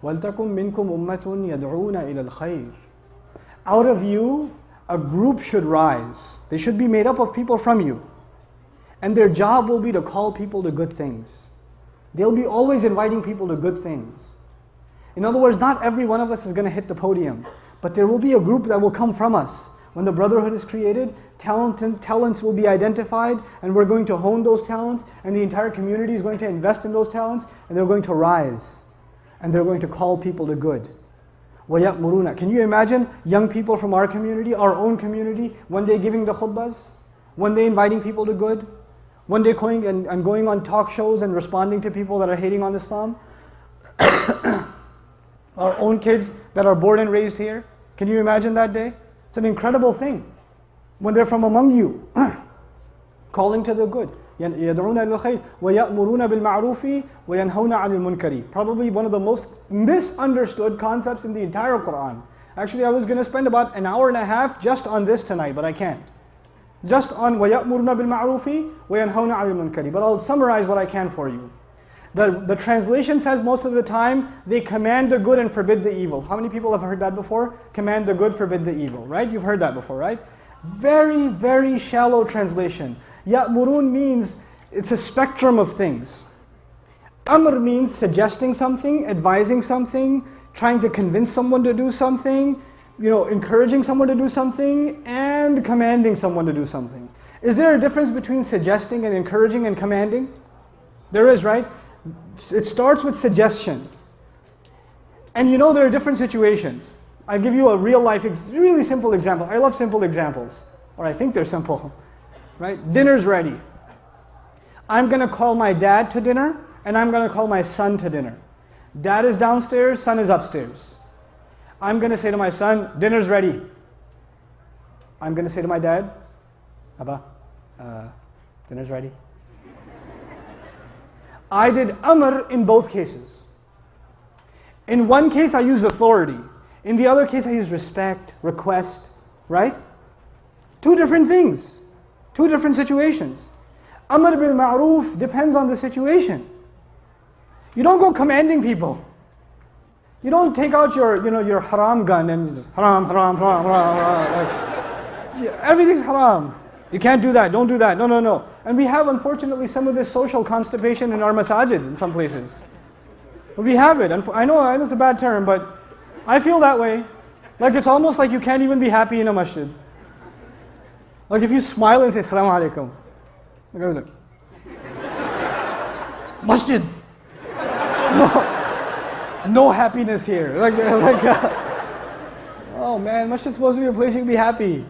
وَلْتَكُمْ مِنْكُمْ أُمَّةٌ يَدْعُونَ إِلَى الْخَيْرِ. Out of you, a group should rise. They should be made up of people from you. And their job will be to call people to good things. They'll be always inviting people to good things. In other words, not every one of us is going to hit the podium, but there will be a group that will come from us. When the brotherhood is created, talents will be identified, and we're going to hone those talents, and the entire community is going to invest in those talents, and they're going to rise, and they're going to call people to good. وَيَأْمُرُونَ. Can you imagine young people from our community, our own community, one day giving the khutbahs, one day inviting people to good, one day going and going on talk shows and responding to people that are hating on Islam? Our own kids that are born and raised here. Can you imagine that day? It's an incredible thing. When they're from among you, calling to the good. يَدْعُونَ إِلَى الْخَيْرِ وَيَأْمُرُونَ بِالْمَعْرُوفِ وَيَنْهَوْنَ عَنِ الْمُنْكَرِ. Probably one of the most misunderstood concepts in the entire Quran. Actually, I was going to spend about an hour and a half just on this tonight, but I can't. Just on وَيَأْمُرُونَ بِالْمَعْرُوفِ وَيَنْهَوْنَ عَنِ الْمُنْكَرِ. But I'll summarize what I can for you. The translation says most of the time, they command the good and forbid the evil. How many people have heard that before? Command the good, forbid the evil, right? You've heard that before, right? Very, very shallow translation. Ya'murun means, it's a spectrum of things. Amr means suggesting something, advising something, trying to convince someone to do something, encouraging someone to do something, and commanding someone to do something. Is there a difference between suggesting and encouraging and commanding? There is, right? It starts with suggestion. And there are different situations. I'll give you a real life, really simple example. I love simple examples. Or I think they're simple. Right? Dinner's ready. I'm going to call my dad to dinner, and I'm going to call my son to dinner. Dad is downstairs, son is upstairs. I'm going to say to my son, dinner's ready. I'm going to say to my dad, Abba, dinner's ready. I did amr in both cases. In one case I used authority. In the other case I used respect, request, right? Two different things. Two different situations. Amr bil ma'roof depends on the situation. You don't go commanding people. You don't take out your haram gun and haram, haram, haram, haram, haram. Everything's haram. You can't do that, don't do that, no. And we have, unfortunately, some of this social constipation in our masajid in some places. We have it. I know it's a bad term, but I feel that way. Like it's almost like you can't even be happy in a masjid. Like if you smile and say, Assalamu alaikum. Like, masjid. No happiness here. Oh man, masjid is supposed to be a place you can be happy.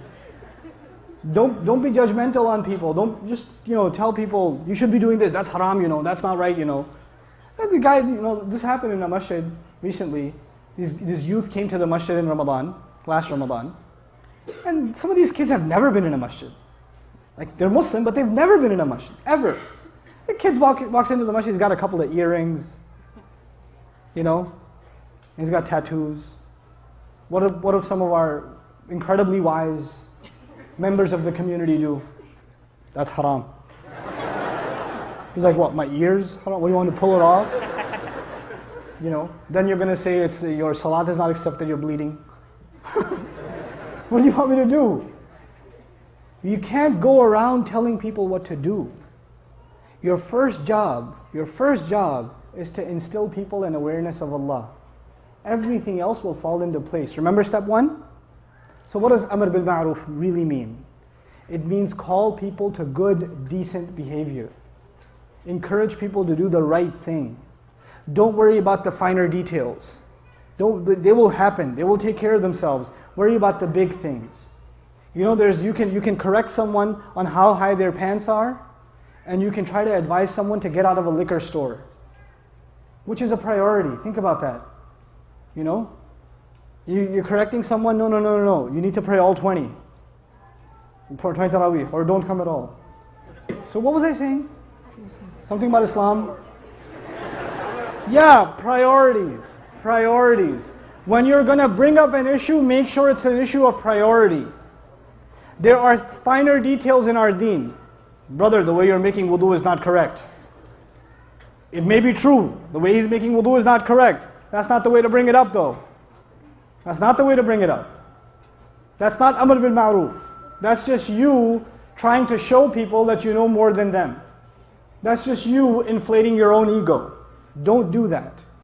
Don't be judgmental on people. Don't just tell people you should be doing this. That's haram. That's not right. And the guy, this happened in a masjid recently. These youth came to the masjid in Ramadan, last Ramadan, and some of these kids have never been in a masjid. Like they're Muslim, but they've never been in a masjid ever. The kid walks into the masjid. He's got a couple of earrings. He's got tattoos. What if some of our incredibly wise members of the community do? That's haram. He's like, what, my ears? Haram? What, do you want to pull it off? Then you're going to say your salat is not accepted, you're bleeding. What do you want me to do? You can't go around telling people what to do. Your first job is to instill people in awareness of Allah. Everything else will fall into place. Remember step 1? So what does Amr bil Ma'ruf really mean? It means call people to good, decent behavior. Encourage people to do the right thing. Don't worry about the finer details. They will happen. They will take care of themselves. Worry about the big things. You can correct someone on how high their pants are, and you can try to advise someone to get out of a liquor store, which is a priority. Think about that. You're correcting someone, no. You need to pray all 20. 20 Tarawih, or don't come at all. So what was I saying? Something about Islam? Yeah, priorities. When you're going to bring up an issue, make sure it's an issue of priority. There are finer details in our deen. Brother, the way you're making wudu is not correct. It may be true, the way he's making wudu is not correct. That's not the way to bring it up though. That's not the way to bring it up. That's not amr bil ma'roof. That's just you trying to show people that you know more than them. That's just you inflating your own ego. Don't do that.